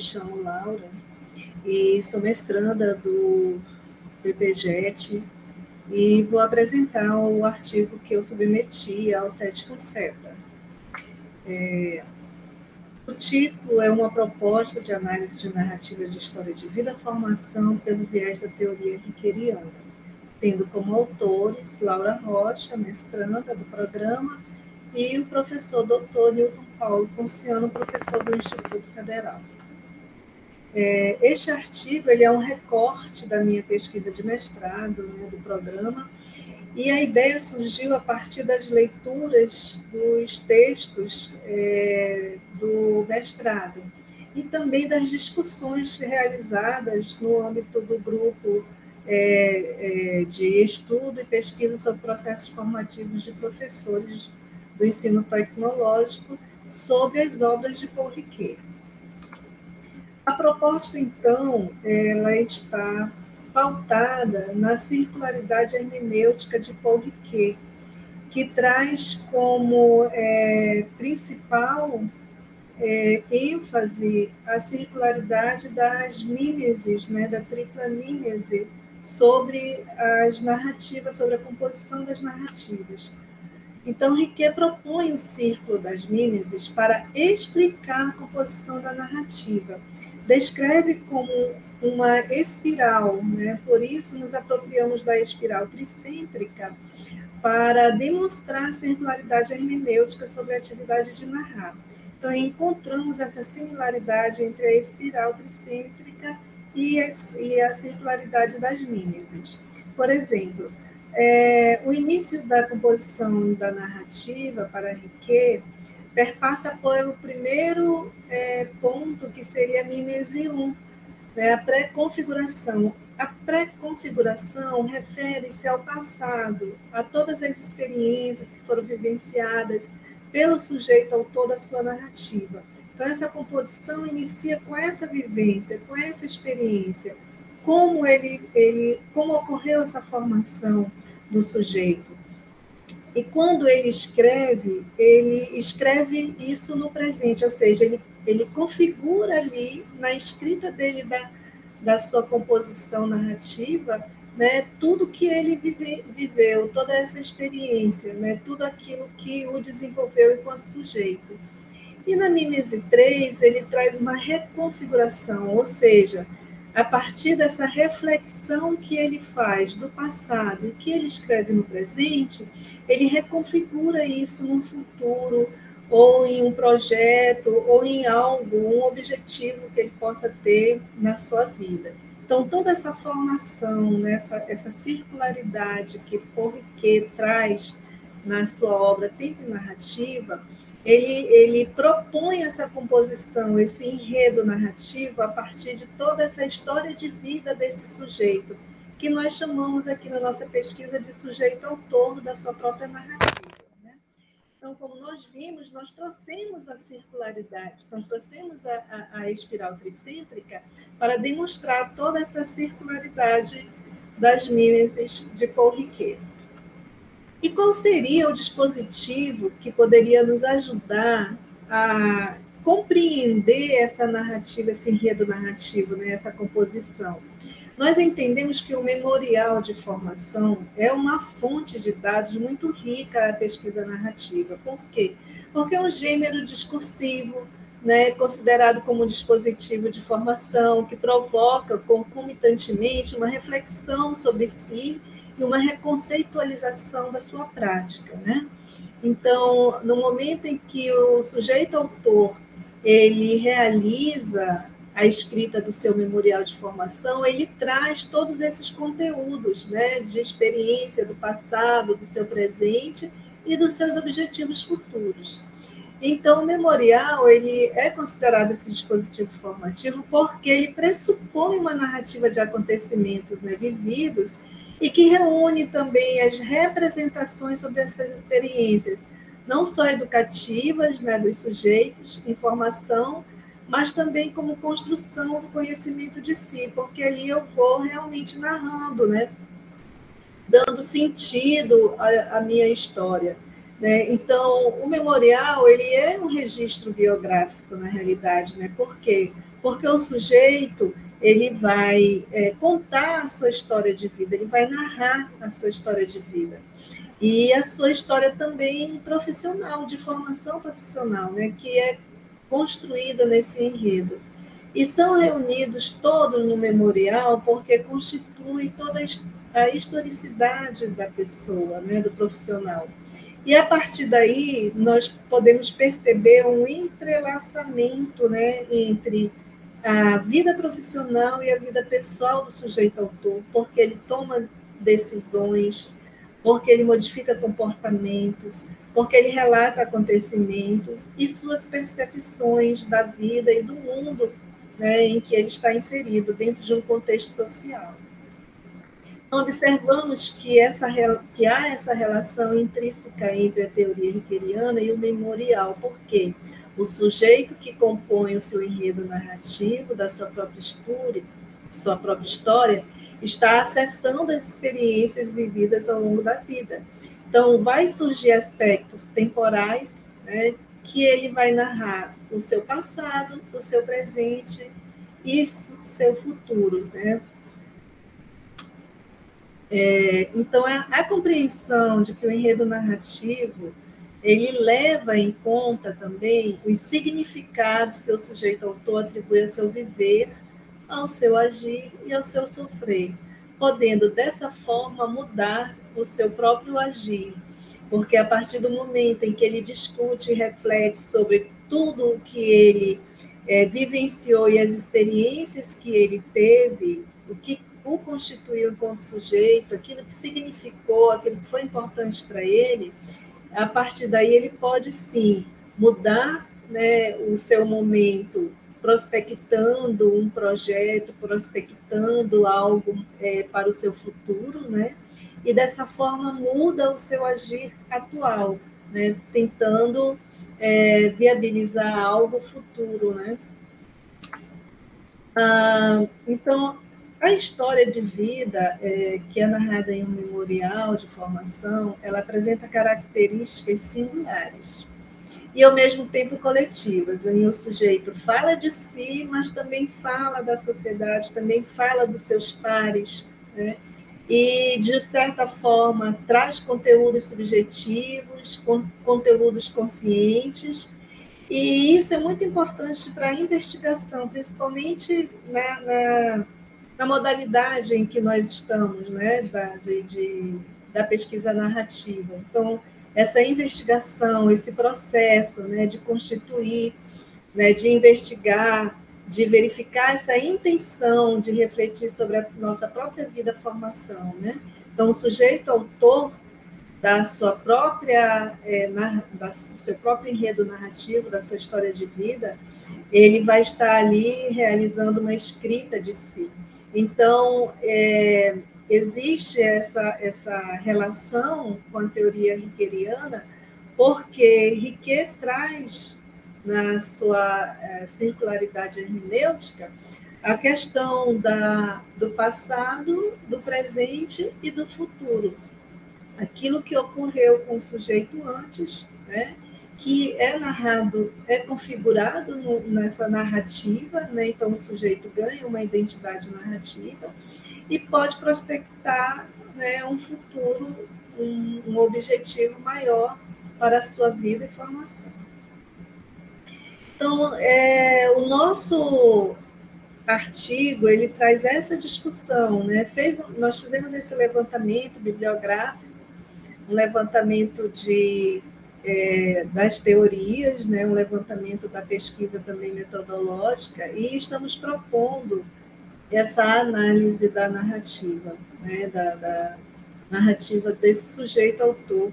chamo Laura e sou mestranda do BPJET e vou apresentar o artigo que eu submeti ao Sétima Seta. O título é uma proposta de análise de narrativa de história de vida formação pelo viés da teoria henriqueriana, tendo como autores Laura Rocha, mestranda do programa, e o professor Dr. Newton Paulo Ponciano, professor do Instituto Federal. Este artigo ele é um recorte da minha pesquisa de mestrado, né, do programa, e a ideia surgiu a partir das leituras dos textos do mestrado e também das discussões realizadas no âmbito do grupo de estudo e pesquisa sobre processos formativos de professores do ensino tecnológico sobre as obras de Paul Ricoeur. A proposta, então, ela está pautada na circularidade hermenêutica de Paul Ricoeur, que traz como principal ênfase a circularidade das mímeses, né, da tripla mímese, sobre as narrativas, sobre a composição das narrativas. Então, Ricoeur propõe o círculo das mímeses para explicar a composição da narrativa. Descreve como uma espiral, né? Por isso nos apropriamos da espiral tricêntrica para demonstrar a circularidade hermenêutica sobre a atividade de narrar. Então, encontramos essa similaridade entre a espiral tricêntrica e a circularidade das mímeses. Por exemplo, o início da composição da narrativa para Ricoeur perpassa pelo primeiro ponto, que seria a mímese 1, né, a pré-configuração. A pré-configuração refere-se ao passado, a todas as experiências que foram vivenciadas pelo sujeito autor da sua narrativa. Então, essa composição inicia com essa vivência, com essa experiência, como ocorreu essa formação do sujeito. E quando ele escreve isso no presente, ou seja, ele configura ali, na escrita dele da sua composição narrativa, né, tudo que ele viveu, toda essa experiência, né, tudo aquilo que o desenvolveu enquanto sujeito. E na mímese 3, ele traz uma reconfiguração, ou seja, a partir dessa reflexão que ele faz do passado e que ele escreve no presente, ele reconfigura isso no futuro, ou em um projeto, ou em algo, um objetivo que ele possa ter na sua vida. Então, toda essa formação, né, essa circularidade que Paul Ricoeur traz na sua obra Tempo e Narrativa, ele propõe essa composição, esse enredo narrativo a partir de toda essa história de vida desse sujeito, que nós chamamos aqui na nossa pesquisa de sujeito autor da sua própria narrativa. Né? Então, como nós vimos, nós trouxemos a circularidade, nós trouxemos a espiral tricêntrica para demonstrar toda essa circularidade das mímeses de Paul Ricoeur. E qual seria o dispositivo que poderia nos ajudar a compreender essa narrativa, esse enredo narrativo, né, essa composição? Nós entendemos que o memorial de formação é uma fonte de dados muito rica à pesquisa narrativa. Por quê? Porque é um gênero discursivo, né, considerado como um dispositivo de formação que provoca concomitantemente uma reflexão sobre si e uma reconceitualização da sua prática, né? Então, no momento em que o sujeito autor ele realiza a escrita do seu memorial de formação, ele traz todos esses conteúdos, né, de experiência do passado, do seu presente e dos seus objetivos futuros. Então, o memorial ele é considerado esse dispositivo formativo porque ele pressupõe uma narrativa de acontecimentos, né, vividos, e que reúne também as representações sobre essas experiências, não só educativas, né, dos sujeitos, informação, mas também como construção do conhecimento de si, porque ali eu vou realmente narrando, né, dando sentido à minha história. Né? Então, o memorial ele é um registro biográfico, na realidade. Né? Por quê? Porque o sujeito ele vai contar a sua história de vida, ele vai narrar a sua história de vida. E a sua história também profissional, de formação profissional, né, que é construída nesse enredo. E são reunidos todos no memorial porque constitui toda a historicidade da pessoa, né, do profissional. E a partir daí nós podemos perceber um entrelaçamento, né, entre a vida profissional e a vida pessoal do sujeito autor, porque ele toma decisões, porque ele modifica comportamentos, porque ele relata acontecimentos e suas percepções da vida e do mundo, né, em que ele está inserido, dentro de um contexto social. Então, observamos que há essa relação intrínseca entre a teoria riqueriana e o memorial, porque o sujeito que compõe o seu enredo narrativo da sua própria história, está acessando as experiências vividas ao longo da vida. Então, vai surgir aspectos temporais, né, que ele vai narrar o seu passado, o seu presente e seu futuro, né? Então, a compreensão de que o enredo narrativo ele leva em conta também os significados que o sujeito autor atribui ao seu viver, ao seu agir e ao seu sofrer, podendo, dessa forma, mudar o seu próprio agir, porque a partir do momento em que ele discute e reflete sobre tudo o que ele vivenciou e as experiências que ele teve, o que o constituiu enquanto sujeito, aquilo que significou, aquilo que foi importante para ele, a partir daí ele pode sim mudar, né, o seu momento, prospectando um projeto, prospectando algo para o seu futuro, né? E dessa forma muda o seu agir atual, né? Tentando viabilizar algo futuro, né? Então, a história de vida que é narrada em um memorial de formação, ela apresenta características singulares e, ao mesmo tempo, coletivas. Aí o sujeito fala de si, mas também fala da sociedade, também fala dos seus pares, né? E, de certa forma, traz conteúdos subjetivos, conteúdos conscientes, e isso é muito importante para a investigação, principalmente na modalidade em que nós estamos, né, da pesquisa narrativa. Então, essa investigação, esse processo, né, de constituir, né, de investigar, de verificar essa intenção de refletir sobre a nossa própria vida formação, né? Então, o sujeito autor da sua própria do seu próprio enredo narrativo, da sua história de vida, ele vai estar ali realizando uma escrita de si. Então, existe essa relação com a teoria riqueriana, porque Riquet traz, na sua circularidade hermenêutica, a questão do passado, do presente e do futuro. Aquilo que ocorreu com o sujeito antes, né, que é narrado, é configurado nessa narrativa, né, então o sujeito ganha uma identidade narrativa e pode prospectar, né, um futuro, um objetivo maior para a sua vida e formação. Então, o nosso artigo ele traz essa discussão, né? Nós fizemos esse levantamento bibliográfico, um levantamento das teorias, né? Um levantamento da pesquisa também metodológica, e estamos propondo essa análise da narrativa, né? Da narrativa desse sujeito autor,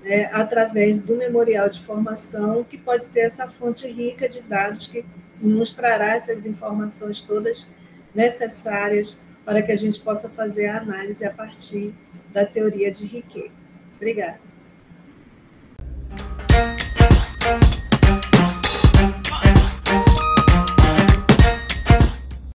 né? Através do memorial de formação, que pode ser essa fonte rica de dados que nos trará essas informações todas necessárias para que a gente possa fazer a análise a partir da teoria de Riquet. Obrigada.